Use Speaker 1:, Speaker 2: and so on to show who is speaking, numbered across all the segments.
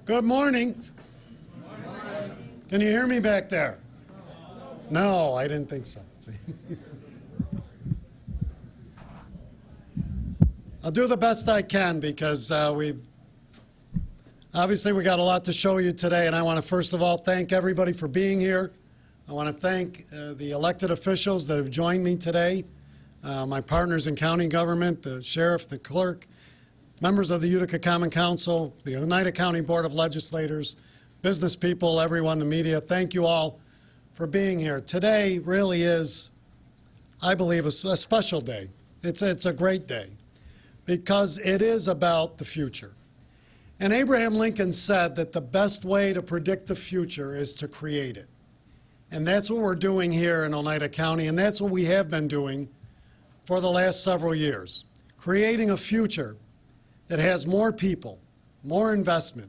Speaker 1: Good morning. Can you hear me back there? No, I didn't think so. I'll do the best I can because obviously we got a lot to show you today, and I want to first of all thank everybody for being here. I want to thank the elected officials that have joined me today, my partners in county government, the sheriff, the clerk, members of the Utica Common Council, the Oneida County Board of Legislators, business people, everyone, the media. Thank you all for being here. Today really is, I believe, a special day. It's a great day because it is about the future. And Abraham Lincoln said that the best way to predict the future is to create it. And that's what we're doing here in Oneida County, and that's what we have been doing for the last several years, creating a future that has more people, more investment,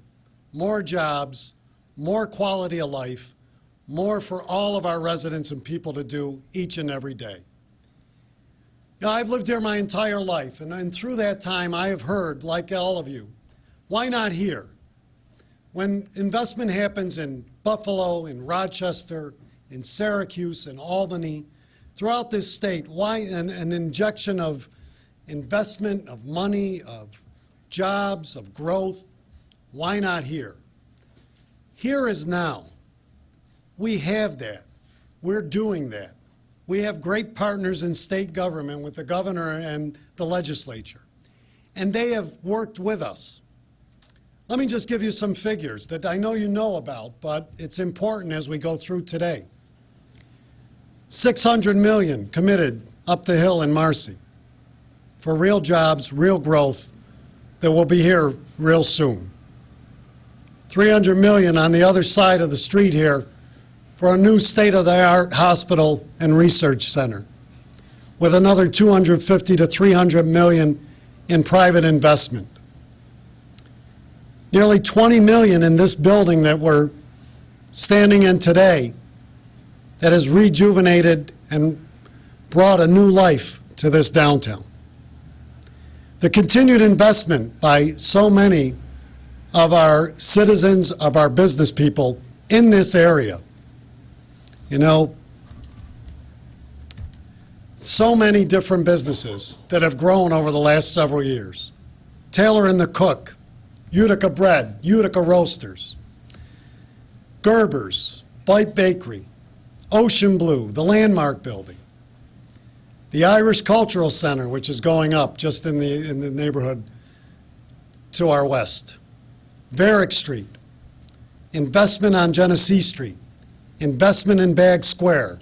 Speaker 1: more jobs, more quality of life, more for all of our residents and people to do each and every day. You know, I've lived here my entire life, and through that time I have heard, like all of you, why not here? When investment happens in Buffalo, in Rochester, in Syracuse, in Albany, throughout this state, why an injection of investment, of money, of jobs, of growth, why not here? Here is now. We have that. We're doing that. We have great partners in state government with the governor and the legislature, and they have worked with us. Let me just give you some figures that I know you know about, but it's important as we go through today. $600 million committed up the hill in Marcy for real jobs, real growth that will be here real soon. $300 million on the other side of the street here for a new state-of-the-art hospital and research center, with another $250 to $300 million in private investment. Nearly $20 million in this building that we're standing in today that has rejuvenated and brought a new life to this downtown. The continued investment by so many of our citizens, of our business people in this area. You know, so many different businesses that have grown over the last several years. Taylor and the Cook, Utica Bread, Utica Roasters, Gerber's, Bite Bakery, Ocean Blue, the Landmark Building, the Irish Cultural Center, which is going up just in the neighborhood to our west, Varick Street, investment on Genesee Street, investment in Bagg Square,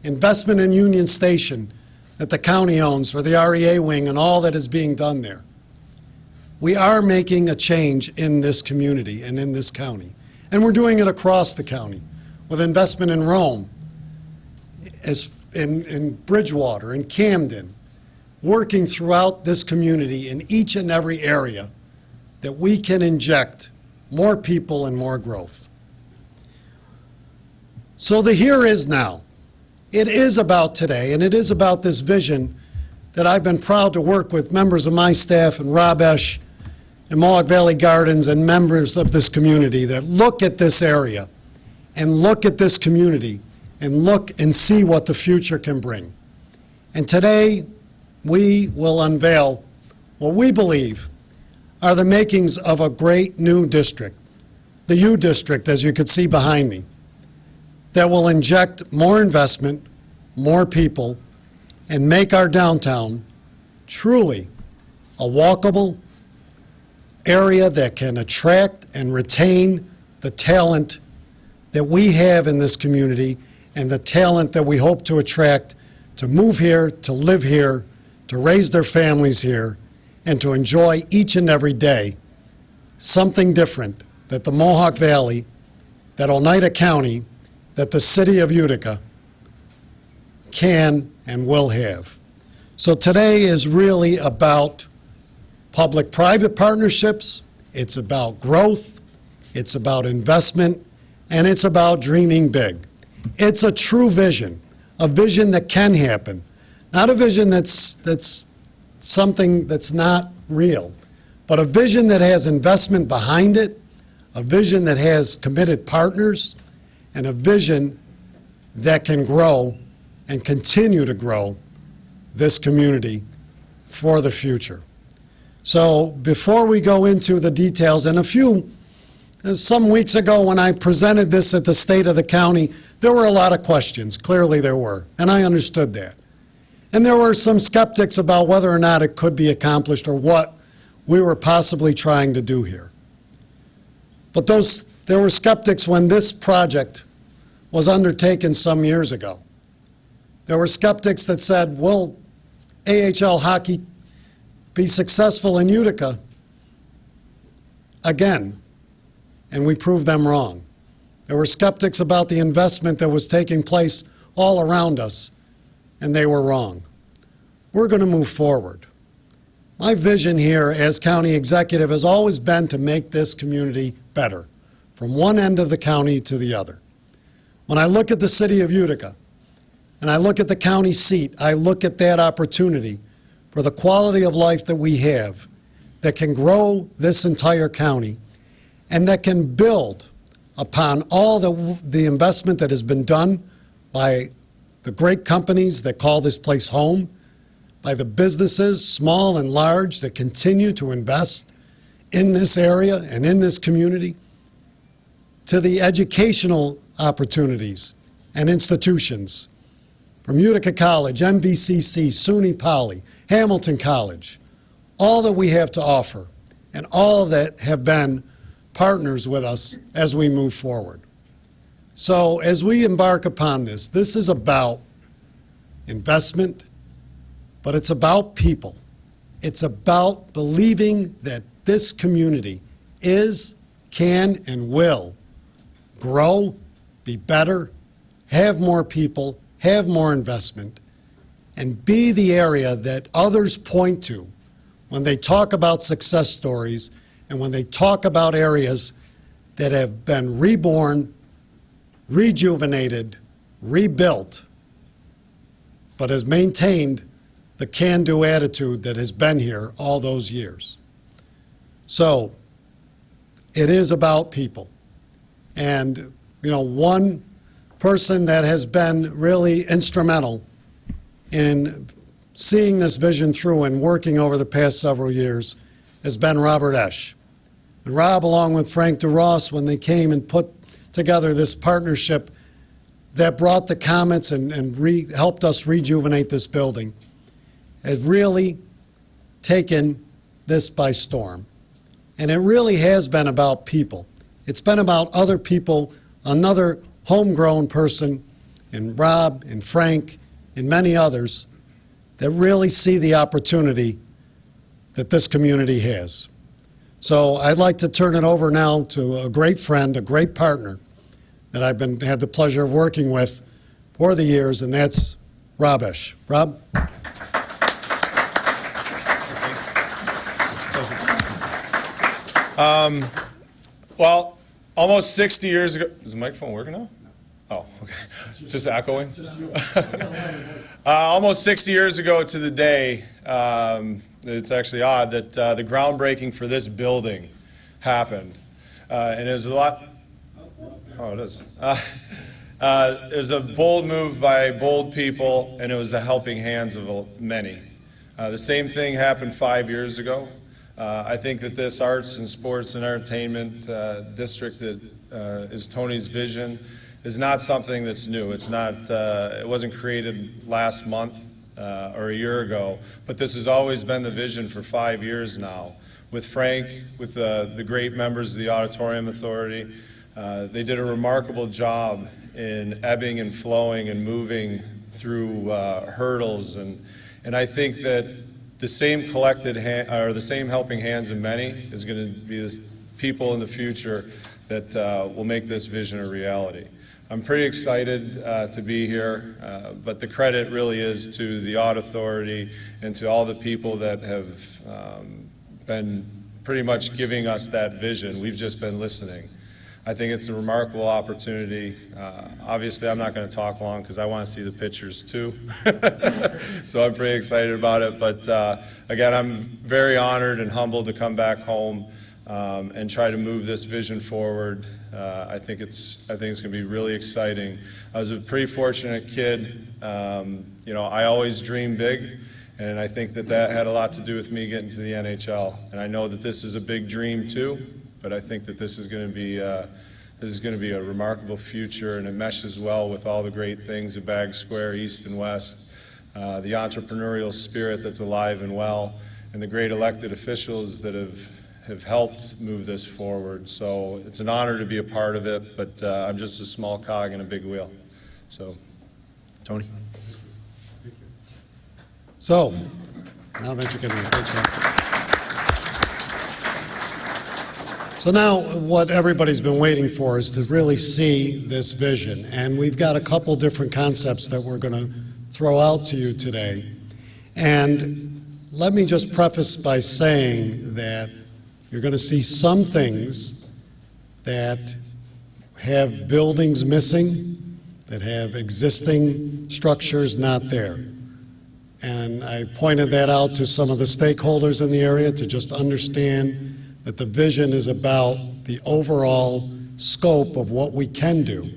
Speaker 1: investment in Union Station that the county owns for the REA wing and all that is being done there. We are making a change in this community and in this county, and we're doing it across the county with investment in Rome, in Bridgewater, in Camden, working throughout this community in each and every area that we can inject more people and more growth. So the here is now. It is about today, and it is about this vision that I've been proud to work with members of my staff and Rob Esch and Mohawk Valley Gardens and members of this community that look at this area and look at this community and look and see what the future can bring. And today, we will unveil what we believe are the makings of a great new district, the U District, as you can see behind me, that will inject more investment, more people, and make our downtown truly a walkable area that can attract and retain the talent that we have in this community and the talent that we hope to attract to move here, to live here, to raise their families here, and to enjoy each and every day something different that the Mohawk Valley, that Oneida County, that the city of Utica can and will have. So today is really about public-private partnerships, it's about growth, it's about investment, and it's about dreaming big. It's a true vision, a vision that can happen, not a vision that's something that's not real, but a vision that has investment behind it, a vision that has committed partners, and a vision that can grow and continue to grow this community for the future. So before we go into the details, and some weeks ago when I presented this at the State of the County, there were a lot of questions. Clearly there were, and I understood that. And there were some skeptics about whether or not it could be accomplished or what we were possibly trying to do here. But there were skeptics when this project was undertaken some years ago. There were skeptics that said, will AHL hockey be successful in Utica again? And we proved them wrong. There were skeptics about the investment that was taking place all around us, and they were wrong. We're going to move forward. My vision here as county executive has always been to make this community better, from one end of the county to the other. When I look at the city of Utica, and I look at the county seat, I look at that opportunity for the quality of life that we have that can grow this entire county and that can build upon all the investment that has been done by the great companies that call this place home, by the businesses, small and large, that continue to invest in this area and in this community, to the educational opportunities and institutions from Utica College, MVCC, SUNY Poly, Hamilton College, all that we have to offer and all that have been partners with us as we move forward. So as we embark upon this, this is about investment, but it's about people. It's about believing that this community is, can, and will grow, be better, have more people, have more investment, and be the area that others point to when they talk about success stories and when they talk about areas that have been reborn, rejuvenated, rebuilt, but has maintained the can-do attitude that has been here all those years. So it is about people. And, one person that has been really instrumental in seeing this vision through and working over the past several years has been Robert Esch. And Rob, along with Frank DeRoss, when they came and put together this partnership that brought the comments and helped us rejuvenate this building, has really taken this by storm. And it really has been about people. It's been about other people, another homegrown person, and Rob and Frank and many others that really see the opportunity that this community has. So I'd like to turn it over now to a great friend, a great partner that I've had the pleasure of working with for the years, and that's Rob Esch. Rob?
Speaker 2: Well, almost 60 years ago, is the microphone working now? Oh, okay. Just echoing? Almost 60 years ago to the day, it's actually odd that the groundbreaking for this building happened. And it was a lot, oh, it is. It was a bold move by bold people, and it was the helping hands of many. The same thing happened 5 years ago. I think that this arts and sports and entertainment district that is Tony's vision is not something that's new. It's not, it wasn't created last month or a year ago, but this has always been the vision for 5 years now. With Frank, with the great members of the Auditorium Authority, they did a remarkable job in ebbing and flowing and moving through hurdles, and I think that the same collected hand, or the same helping hands of many is going to be the people in the future that will make this vision a reality. I'm pretty excited to be here, but the credit really is to the Aud Authority and to all the people that have been pretty much giving us that vision. We've just been listening. I think it's a remarkable opportunity. Obviously, I'm not going to talk long because I want to see the pictures too. So I'm pretty excited about it. But again, I'm very honored and humbled to come back home and try to move this vision forward. I think it's going to be really exciting. I was a pretty fortunate kid. You know, I always dream big, and I think that had a lot to do with me getting to the NHL. And I know that this is a big dream too, but I think that this is going to be a remarkable future, and it meshes well with all the great things at Bag Square, East and West, the entrepreneurial spirit that's alive and well, and the great elected officials that have helped move this forward. So it's an honor to be a part of it, but I'm just a small cog in a big wheel. So, Tony.
Speaker 1: So, now that you can So now what everybody's been waiting for is to really see this vision. And we've got a couple different concepts that we're going to throw out to you today. And let me just preface by saying that you're going to see some things that have buildings missing, that have existing structures not there. And I pointed that out to some of the stakeholders in the area to just understand that the vision is about the overall scope of what we can do,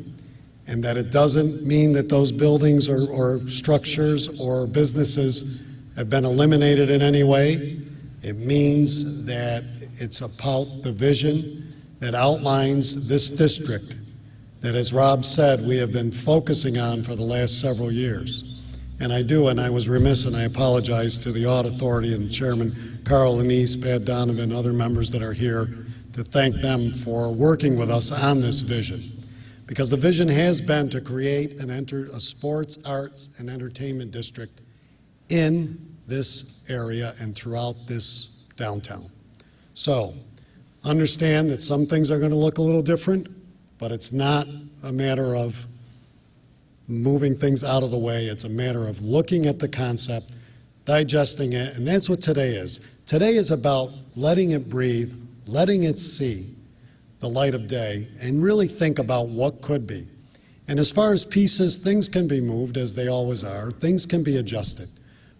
Speaker 1: and that it doesn't mean that those buildings or structures or businesses have been eliminated in any way. It means that it's about the vision that outlines this district that, as Rob said, we have been focusing on for the last several years. And I was remiss, and I apologize to the Audit Authority and Chairman Carl Anise, Pat Donovan, other members that are here, to thank them for working with us on this vision. Because the vision has been to create a sports, arts, and entertainment district in this area and throughout this downtown. So, understand that some things are going to look a little different, but it's not a matter of moving things out of the way. It's a matter of looking at the concept, digesting it, and that's what today is. Today is about letting it breathe, letting it see the light of day, and really think about what could be. And as far as pieces, things can be moved as they always are. Things can be adjusted.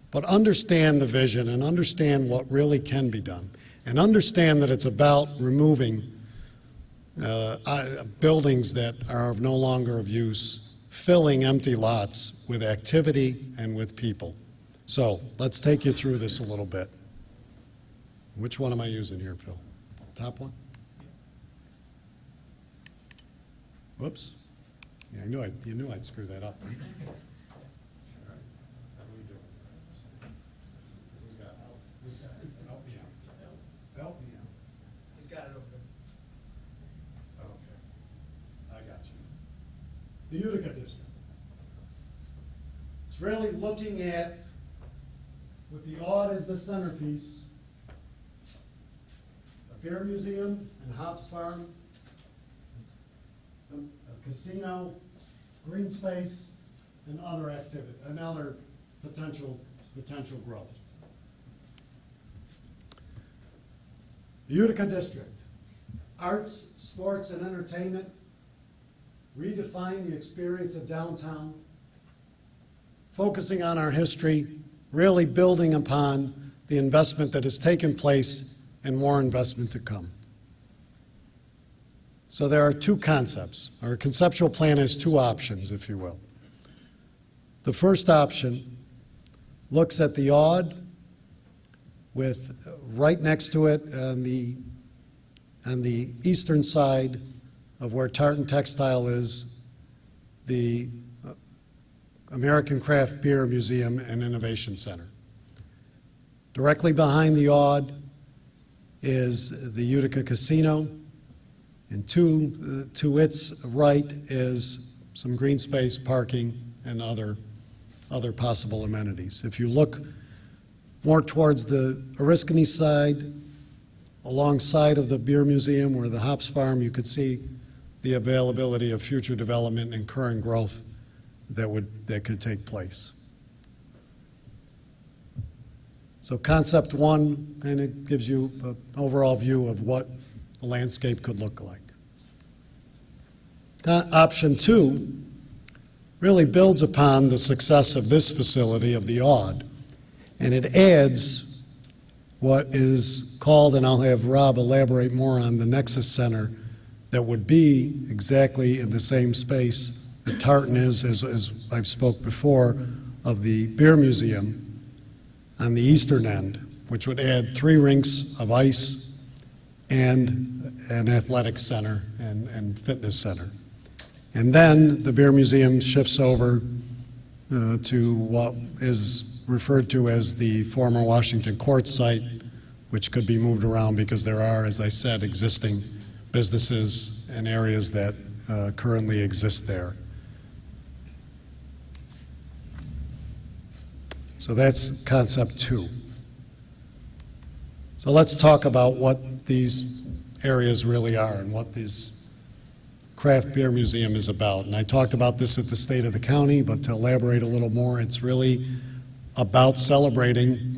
Speaker 1: But understand the vision and understand what really can be done. And understand that it's about removing buildings that are no longer of use, filling empty lots with activity and with people. So let's take you through this a little bit. Which one am I using here, Phil? Top one? Whoops. Yeah, you knew I'd screw that up. All right. How do we do it? Who's got it? Help me out. Help me out.
Speaker 3: He's got it over there.
Speaker 1: Okay. I got you. The Utica District. It's really looking at, with the Aud as the centerpiece, a beer museum and hops farm, a casino, green space, and other activity, and other potential growth. The Utica District, arts, sports, and entertainment, redefine the experience of downtown, focusing on our history, really building upon the investment that has taken place and more investment to come. So there are two concepts. Our conceptual plan has two options, if you will. The first option looks at the Aud with right next to it on the eastern side of where Tartan Textile is, the American Craft Beer Museum and Innovation Center. Directly behind the Aud is the Utica Casino, and to its right is some green space, parking, and other possible amenities. If you look more towards the Oriskany side, alongside of the Beer Museum or the Hops Farm, you could see the availability of future development and current growth that could take place. So concept one kind of gives you an overall view of what the landscape could look like. Option two really builds upon the success of this facility, of the Aud, and it adds what is called, and I'll have Rob elaborate more on, the Nexus Center, that would be exactly in the same space that Tartan is, as I've spoke before, of the Beer Museum on the eastern end, which would add 3 rinks of ice and an athletic center and fitness center. And then the Beer Museum shifts over to what is referred to as the former Washington Court site, which could be moved around because there are, as I said, existing businesses and areas that currently exist there. So that's concept 2. So let's talk about what these areas really are and what this craft beer museum is about. And I talked about this at the State of the County, but to elaborate a little more, it's really about celebrating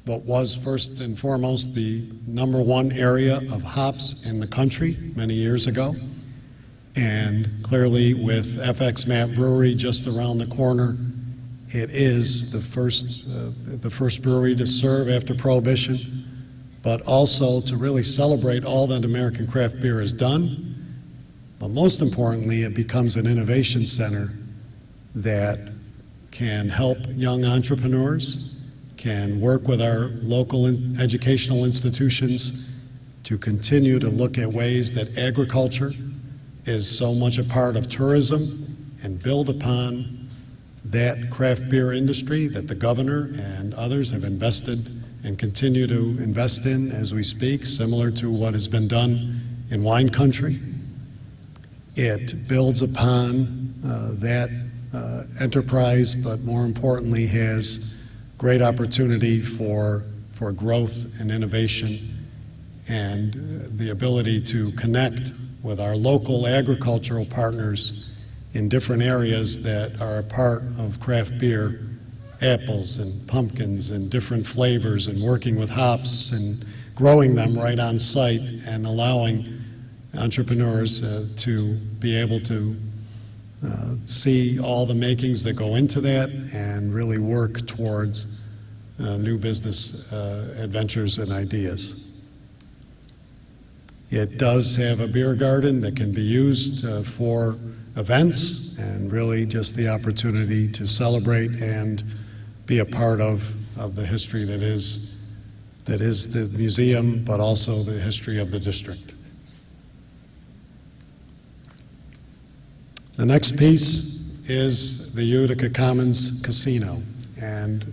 Speaker 1: what was first and foremost the #1 area of hops in the country many years ago. And clearly with FX Matt Brewery just around the corner, it is the first brewery to serve after Prohibition, but also to really celebrate all that American craft beer has done. But most importantly, it becomes an innovation center that can help young entrepreneurs, can work with our local educational institutions to continue to look at ways that agriculture is so much a part of tourism and build upon that craft beer industry that the governor and others have invested and continue to invest in as we speak, similar to what has been done in wine country. It builds upon that enterprise, but more importantly has great opportunity for growth and innovation and the ability to connect with our local agricultural partners in different areas that are a part of craft beer, apples and pumpkins and different flavors, and working with hops and growing them right on site and allowing entrepreneurs to be able to see all the makings that go into that and really work towards new business adventures and ideas. It does have a beer garden that can be used for events and really just the opportunity to celebrate and be a part of the history that is the museum, but also the history of the district. The next piece is the Utica Commons Casino, and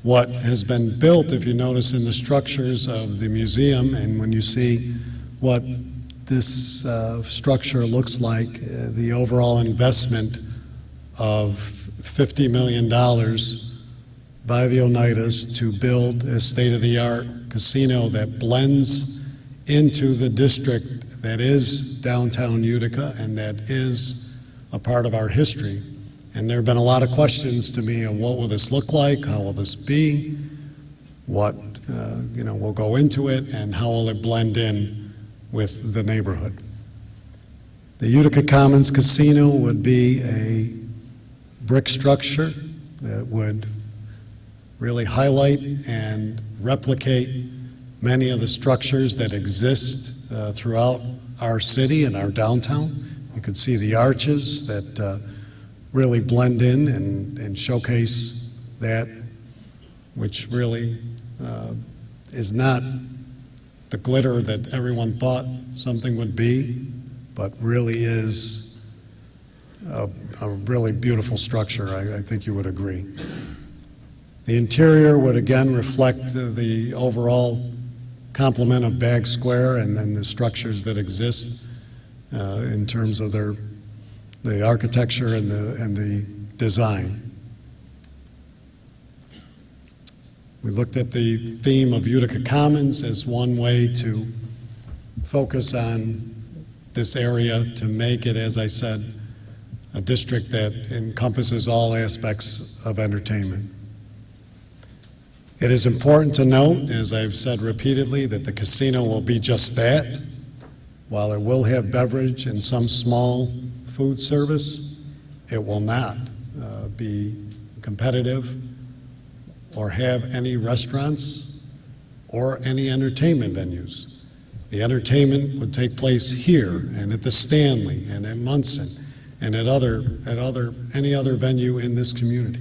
Speaker 1: what has been built, if you notice in the structures of the museum, and when you see what this structure looks like, the overall investment of $50 million by the Oneidas to build a state-of-the-art casino that blends into the district that is downtown Utica and that is a part of our history. And there have been a lot of questions to me of what will this look like, how will this be, what will go into it, and how will it blend in with the neighborhood. The Utica Commons Casino would be a brick structure that would really highlight and replicate many of the structures that exist throughout our city and our downtown. You can see the arches that really blend in and showcase that, which really is not the glitter that everyone thought something would be, but really is a really beautiful structure. I think you would agree. The interior would again reflect the overall complement of Bag Square and then the structures that exist in terms of the architecture and the design. We looked at the theme of Utica Commons as one way to focus on this area to make it, as I said, a district that encompasses all aspects of entertainment. It is important to note, as I've said repeatedly, that the casino will be just that. While it will have beverage and some small food service, it will not be competitive or have any restaurants or any entertainment venues. The entertainment would take place here and at the Stanley and at Munson and at any other venue in this community.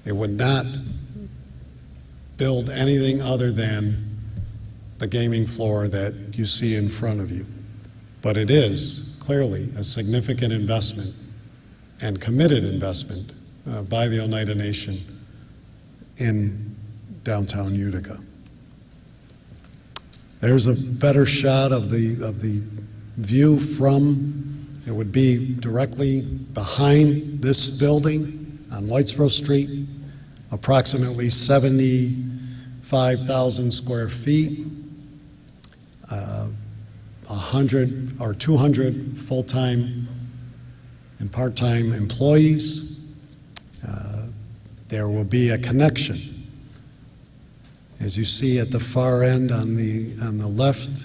Speaker 1: It would not build anything other than the gaming floor that you see in front of you. But it is clearly a significant investment and committed investment by the Oneida Nation in downtown Utica. There's a better shot of the view from, it would be directly behind this building on Whitesboro Street, approximately 75,000 square feet, 100 or 200 full-time and part-time employees. There will be a connection, as you see at the far end on the left,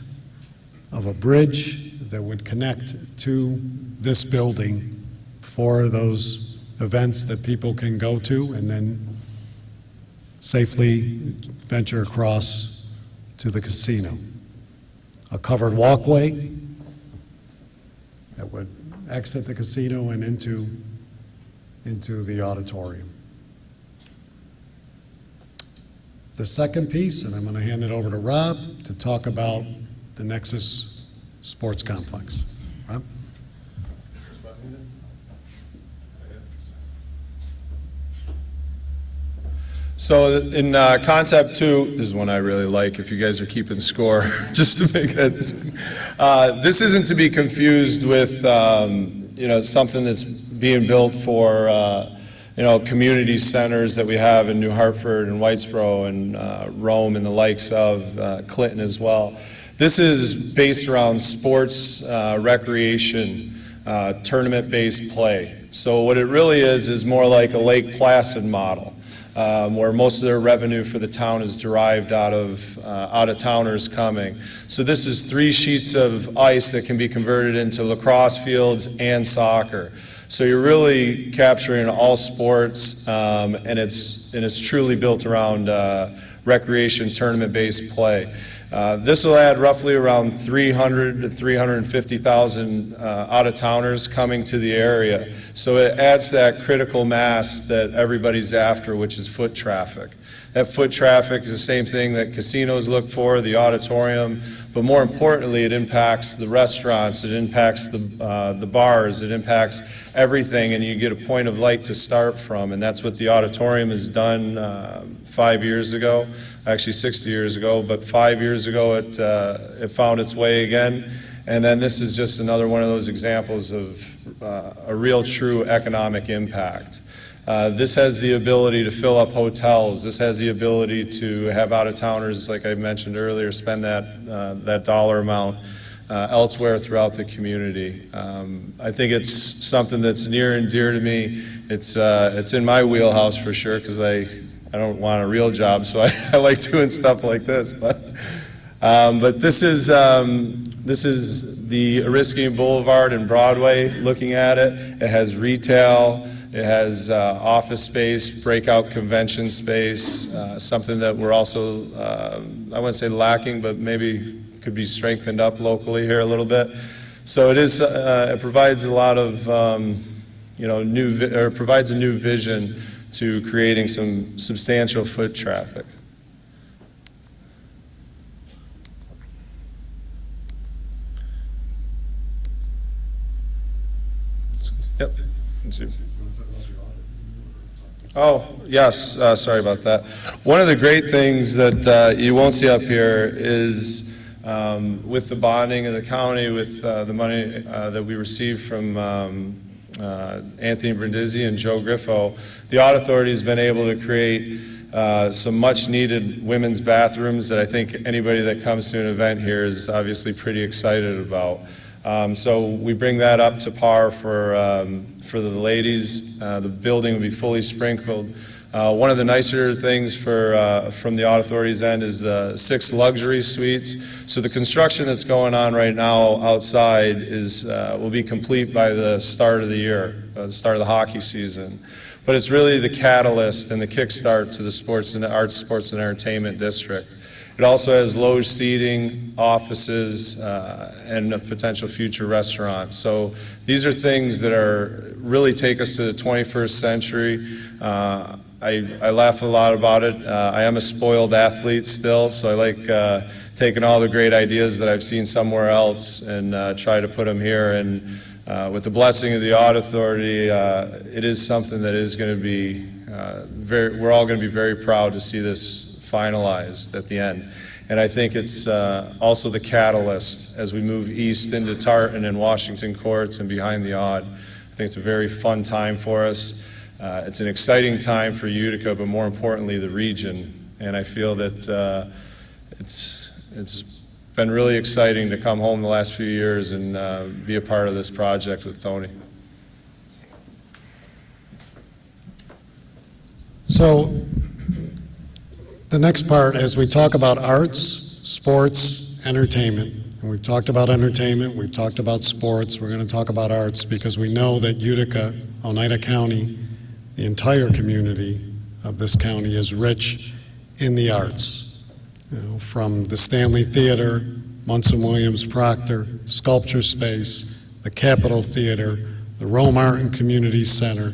Speaker 1: of a bridge that would connect to this building for those events that people can go to and then safely venture across to the casino. A covered walkway that would exit the casino and into the auditorium. The second piece, and I'm going to hand it over to Rob to talk about the Nexus Sports Complex. Rob?
Speaker 2: So in concept 2, this is one I really like if you guys are keeping score, just to make it. This isn't to be confused with something that's being built for community centers that we have in New Hartford and Whitesboro and Rome and the likes of Clinton as well. This is based around sports, recreation, tournament-based play. So what it really is more like a Lake Placid model, where most of their revenue for the town is derived out of out-of-towners coming. So this is 3 sheets of ice that can be converted into lacrosse fields and soccer. So you're really capturing all sports, and it's truly built around recreation, tournament-based play. This will add roughly around 300 to 350,000 out-of-towners coming to the area. So it adds that critical mass that everybody's after, which is foot traffic. That foot traffic is the same thing that casinos look for, the auditorium, but more importantly, it impacts the restaurants, it impacts the bars, it impacts everything, and you get a point of light to start from, and that's what the auditorium has done 5 years ago, actually 60 years ago, but 5 years ago it found its way again, and then this is just another one of those examples of a real true economic impact. This has the ability to fill up hotels. This has the ability to have out-of-towners, like I mentioned earlier, spend that dollar amount elsewhere throughout the community. I think it's something that's near and dear to me. It's in my wheelhouse for sure, because I don't want a real job, so I like doing stuff like this. But this is the Oriskany Boulevard and Broadway. Looking at it, it has retail. It has office space, breakout convention space, something that we're also, I wouldn't say lacking, but maybe could be strengthened up locally here a little bit. So it provides a lot of, provides a new vision to creating some substantial foot traffic. Yep. Let's see. Oh, yes, sorry about that. One of the great things that you won't see up here is with the bonding of the county, with the money that we received from Anthony Brindisi and Joe Griffo, the Audit Authority has been able to create some much-needed women's bathrooms that I think anybody that comes to an event here is obviously pretty excited about. So we bring that up to par for the ladies. The building will be fully sprinkled. One of the nicer things from the Audit Authority's end is the 6 luxury suites. So the construction that's going on right now outside will be complete by the start of the year. the start of the hockey season. But it's really the catalyst and the kickstart to the sports and arts, sports and entertainment district. It also has loge seating, offices, and a potential future restaurant. So these are things that are really take us to the 21st century. I laugh a lot about it. I am a spoiled athlete still, so I like taking all the great ideas that I've seen somewhere else and try to put them here. And with the blessing of the Audit Authority, it is something that is going to be we're all going to be very proud to see this finalized at the end. And I think it's also the catalyst as we move east into Tartan and Washington courts and behind the Aud. I think it's a very fun time for us. It's an exciting time for Utica, but more importantly, the region. And I feel that it's been really exciting to come home the last few years and be a part of this project with Tony.
Speaker 1: So the next part, as we talk about arts, sports, entertainment, and we've talked about entertainment, we've talked about sports, we're going to talk about arts because we know that Utica, Oneida County, the entire community of this county is rich in the arts. You know, from the Stanley Theater, Munson Williams Proctor, Sculpture Space, the Capitol Theater, the Rome Art and Community Center.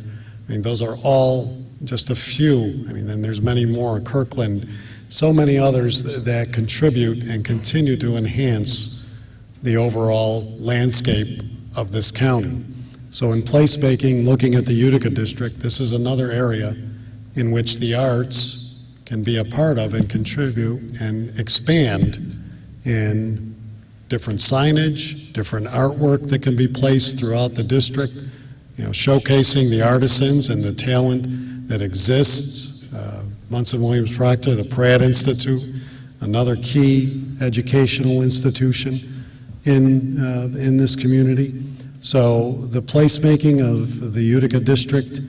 Speaker 1: I mean, those are all just a few. I mean, then there's many more, Kirkland, so many others that contribute and continue to enhance the overall landscape of this county. So in placemaking, looking at the Utica district, this is another area in which the arts can be a part of and contribute and expand in different signage, different artwork that can be placed throughout the district, you know, showcasing the artisans and the talent that exists. Munson Williams Proctor, the Pratt Institute, another key educational institution in this community. So the placemaking of the Utica district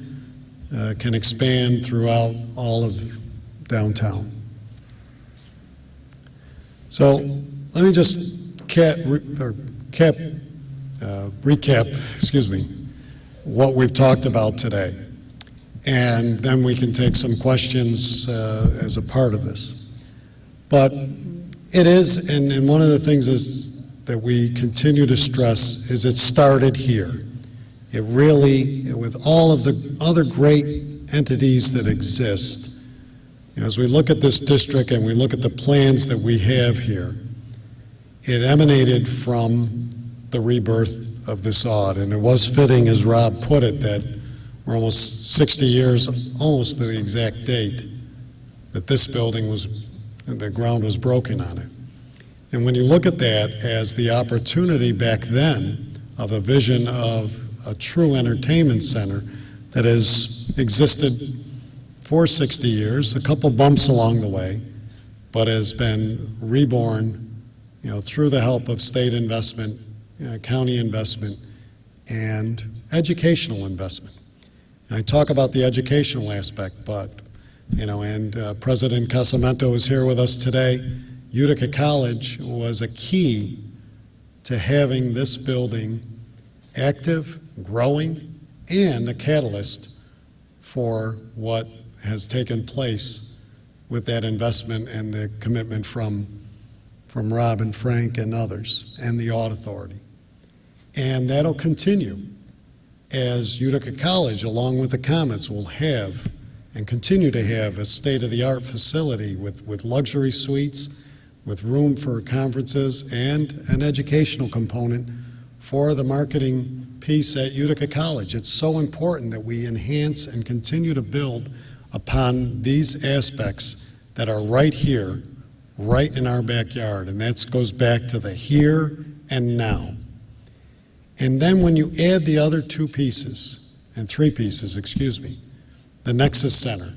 Speaker 1: can expand throughout all of downtown. So let me just recap, what we've talked about today. And then we can take some questions as a part of this. But it is, and one of the things is that we continue to stress is it started here. It really, with all of the other great entities that exist, you know, as we look at this district and we look at the plans that we have here, it emanated from the rebirth of this Aud. And it was fitting, as Rob put it, that we're almost 60 years, almost to the exact date, that this building was, the ground was broken on it. And when you look at that as the opportunity back then of a vision of a true entertainment center that has existed for 60 years, a couple bumps along the way, but has been reborn, you know, through the help of state investment, county investment, and educational investment. And I talk about the educational aspect, but, you know, and President Casamento is here with us today. Utica College was a key to having this building active, growing, and a catalyst for what has taken place with that investment and the commitment from Rob and Frank and others, and the Audit Authority. And that'll continue as Utica College, along with the Comets, will have and continue to have a state-of-the-art facility with luxury suites, with room for conferences, and an educational component for the marketing piece at Utica College. It's so important that we enhance and continue to build upon these aspects that are right here, right in our backyard, and that goes back to the here and now. And then when you add the other two pieces, and three pieces, excuse me, the Nexus Center,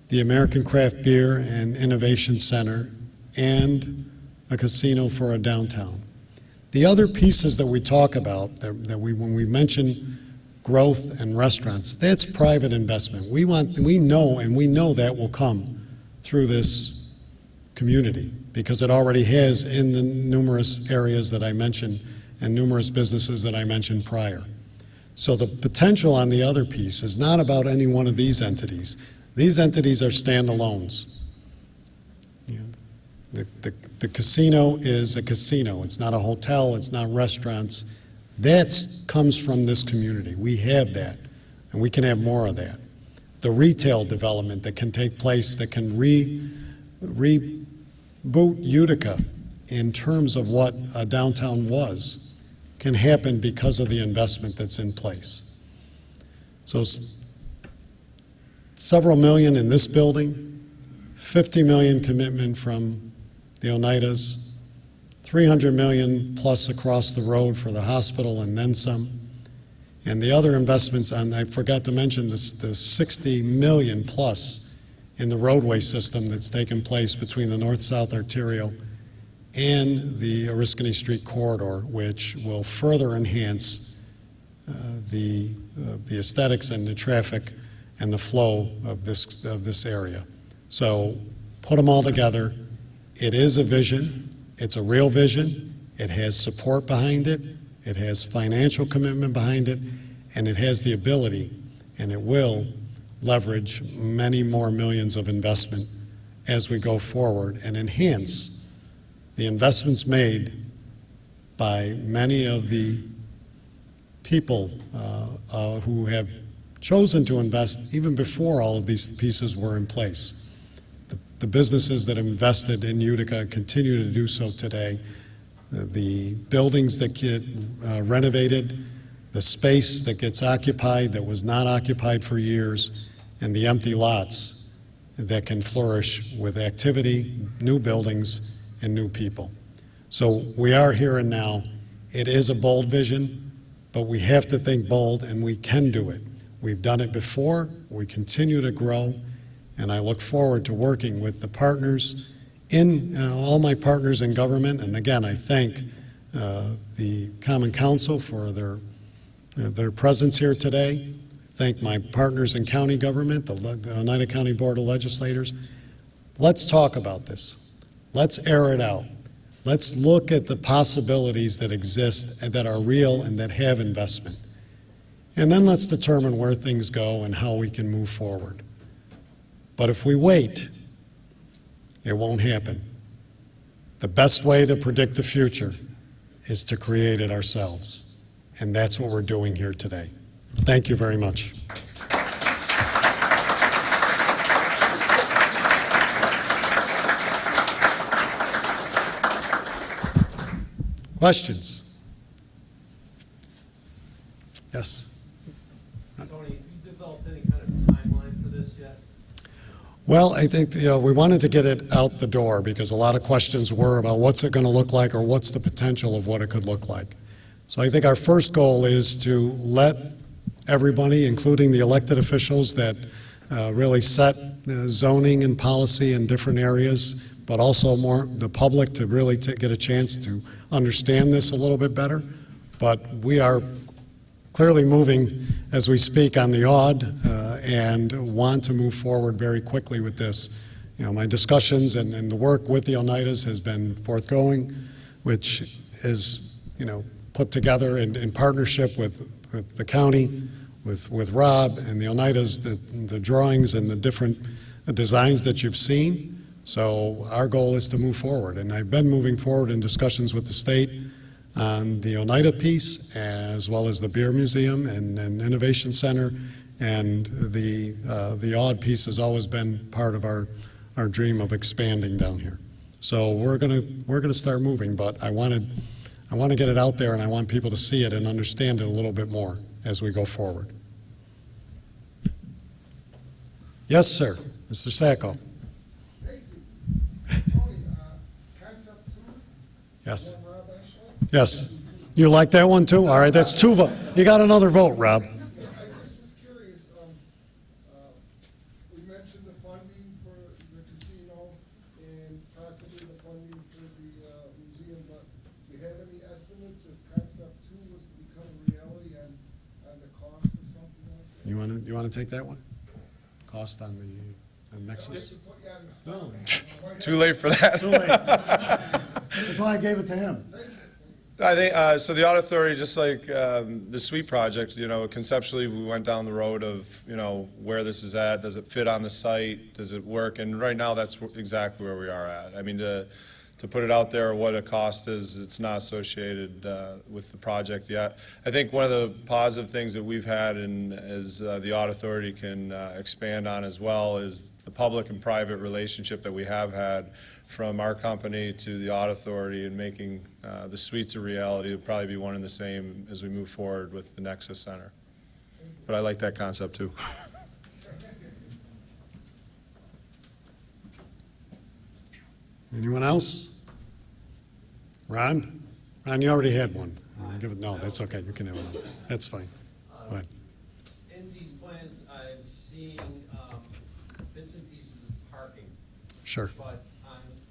Speaker 1: the American Craft Beer and Innovation Center, and a casino for a downtown. The other pieces that we talk about, when we mention growth and restaurants, that's private investment. We know that will come through this community because it already has in the numerous areas that I mentioned and numerous businesses that I mentioned prior. So the potential on the other piece is not about any one of these entities. These entities are standalones. You know, the casino is a casino. It's not a hotel. It's not restaurants. That comes from this community. We have that, and we can have more of that. The retail development that can take place, that can reboot Utica in terms of what a downtown was, can happen because of the investment that's in place. So several million in this building, 50 million commitment from the Oneidas, 300 million plus across the road for the hospital and then some. And the other investments, and I forgot to mention this, the 60 million plus in the roadway system that's taken place between the north-south arterial and the Oriskany Street corridor, which will further enhance the aesthetics and the traffic and the flow of this area. So put them all together. It is a vision. It's a real vision. It has support behind it. It has financial commitment behind it, and it has the ability, and it will leverage many more millions of investment as we go forward and enhance the investments made by many of the people who have chosen to invest even before all of these pieces were in place. The businesses that have invested in Utica continue to do so today. The buildings that get renovated, the space that gets occupied that was not occupied for years, and the empty lots that can flourish with activity, new buildings, and new people. So we are here and now. It is a bold vision, but we have to think bold, and we can do it. We've done it before. We continue to grow, and I look forward to working with the partners all my partners in government. And again, I thank the Common Council for their presence here today. Thank my partners in county government, the Oneida County Board of Legislators. Let's talk about this. Let's air it out. Let's look at the possibilities that exist and that are real and that have investment. And then let's determine where things go and how we can move forward. But if we wait, it won't happen. The best way to predict the future is to create it ourselves. And that's what we're doing here today. Thank you very much. Questions? Yes?
Speaker 3: Tony, have you developed any kind of timeline for this yet?
Speaker 1: Well, I think we wanted to get it out the door because a lot of questions were about what's it going to look like or what's the potential of what it could look like. So I think our first goal is to let everybody, including the elected officials that really set zoning and policy in different areas, but also more the public to really get a chance to understand this a little bit better. But we are clearly moving as we speak on the odd and want to move forward very quickly with this. You know, my discussions and the work with the Oneidas has been forthgoing, which is, put together in partnership with the county, with Rob and the Oneidas, the drawings and the different designs that you've seen. So our goal is to move forward, and I've been moving forward in discussions with the state on the Oneida piece, as well as the Beer Museum and Innovation Center, and the odd piece has always been part of our dream of expanding down here. So we're gonna start moving, but I want to get it out there, and I want people to see it and understand it a little bit more as we go forward. Yes, sir, Mr. Sacco. Yes. Yes. You like that one too? All right, that's two votes. You got another vote, Rob.
Speaker 4: I just was curious, we mentioned the funding for the casino and possibly the funding for the museum, but do you have any estimates if concept 2 was to become a reality on the cost of something like that?
Speaker 1: You want to take that one? Cost on the Nexus? No.
Speaker 2: Too late for that.
Speaker 1: Too late. That's why I gave it to him.
Speaker 2: I think, so the Audit Authority, just like the suite project, conceptually, we went down the road of, where this is at, does it fit on the site, does it work? And right now, that's exactly where we are at. I mean, to put it out there, what a cost is, it's not associated with the project yet. I think one of the positive things that we've had, and as the Audit Authority can expand on as well, is the public and private relationship that we have had from our company to the Audit Authority and making the suites a reality. It'll probably be one and the same as we move forward with the Nexus Center. But I like that concept too.
Speaker 1: Anyone else? Ron? Ron, you already had one. Give it, no, that's okay, you can have another. That's fine. Go ahead.
Speaker 3: In these plans, I'm seeing bits and pieces of parking,
Speaker 1: Sure.
Speaker 3: but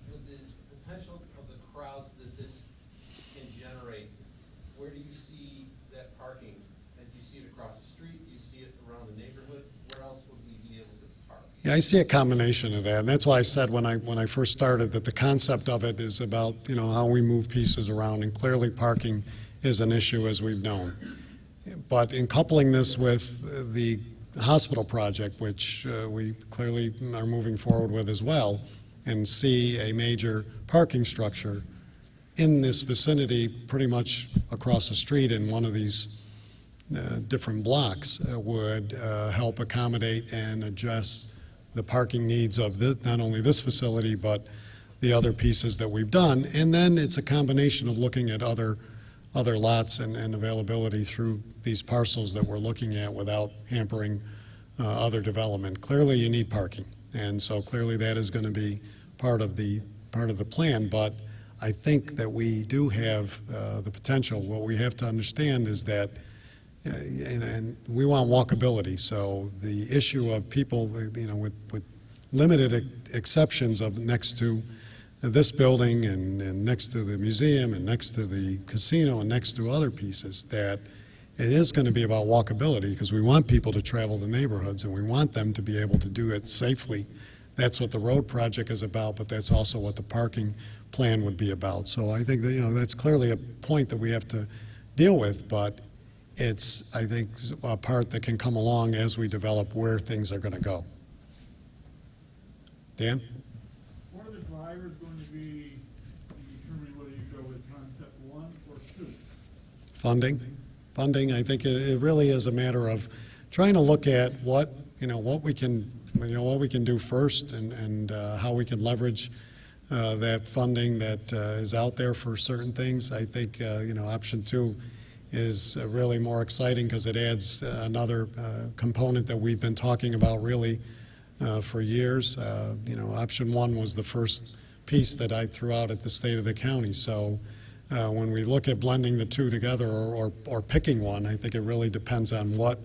Speaker 3: with the potential of the crowds that this can generate, where do you see that parking? Do you see it across the street? Do you see it around the neighborhood? Where else would we be able to park?
Speaker 1: Yeah, I see a combination of that, and that's why I said when I first started that the concept of it is about, how we move pieces around, and clearly parking is an issue as we've known. But in coupling this with the hospital project, which we clearly are moving forward with as well, and see a major parking structure in this vicinity, pretty much across the street in one of these different blocks, would help accommodate and address the parking needs of not only this facility, but the other pieces that we've done. And then it's a combination of looking at other lots and availability through these parcels that we're looking at without hampering other development. Clearly, you need parking, and so clearly that is going to be part of the plan. But I think that we do have the potential. What we have to understand is that, and we want walkability. So the issue of people, with limited exceptions of next to this building and next to the museum and next to the casino and next to other pieces, that it is going to be about walkability, because we want people to travel the neighborhoods and we want them to be able to do it safely. That's what the road project is about, but that's also what the parking plan would be about. So I think that, that's clearly a point that we have to deal with, but it's, I think, a part that can come along as we develop where things are going to go. Dan?
Speaker 5: What are the drivers going to be to determine whether you go with concept 1 or 2?
Speaker 1: Funding, I think it really is a matter of trying to look at what we can do first, and how we can leverage that funding that is out there for certain things. I think option 2 is really more exciting, because it adds another component that we've been talking about really for years. Option 1 was the first piece that I threw out at the state of the county. So when we look at blending the two together, or picking one, I think it really depends on what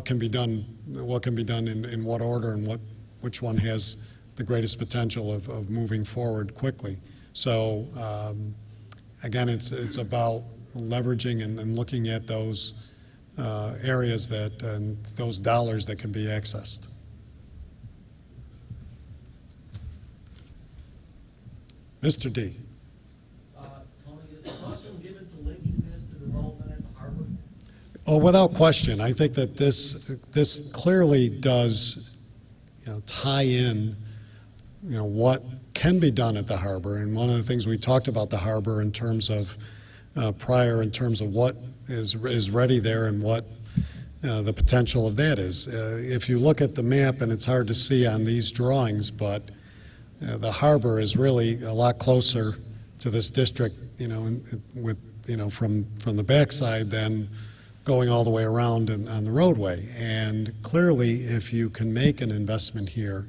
Speaker 1: can be done in what order, and which one has the greatest potential of moving forward quickly. So again, it's about leveraging and looking at those areas and those dollars that can be accessed. Mr. D.
Speaker 6: Tony, is caution given to linking this to development at the harbor?
Speaker 1: Oh, without question. I think that this clearly does, tie in, what can be done at the harbor. And one of the things we talked about the harbor in terms of in terms of what is ready there and what the potential of that is. If you look at the map, and it's hard to see on these drawings, but the harbor is really a lot closer to this district, from the backside than going all the way around on the roadway. And clearly, if you can make an investment here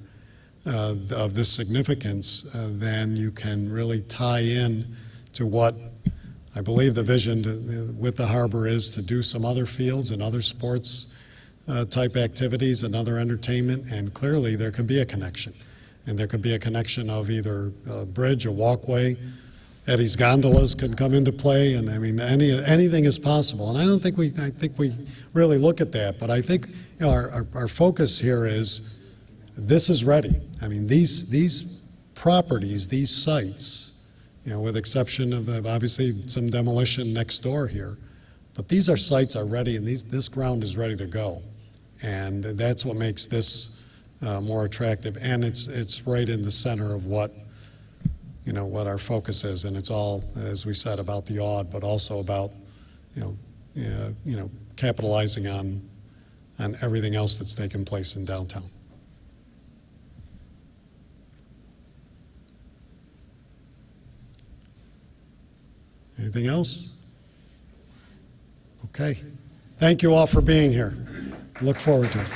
Speaker 1: of this significance, then you can really tie in to what I believe the vision with the harbor is, to do some other fields and other sports type activities and other entertainment. And clearly, there can be a connection. And there could be a connection of either a bridge, a walkway. Eddie's gondolas could come into play, and I mean, anything is possible. And I think we really look at that. But I think our focus here is this is ready. I mean, these properties, these sites, with exception of obviously some demolition next door here. But these are sites are ready, and this ground is ready to go. And that's what makes this more attractive. And it's right in the center of what our focus is. And it's all, as we said, about the odd, but also about, capitalizing on everything else that's taken place in downtown. Anything else? Okay. Thank you all for being here. Look forward to it.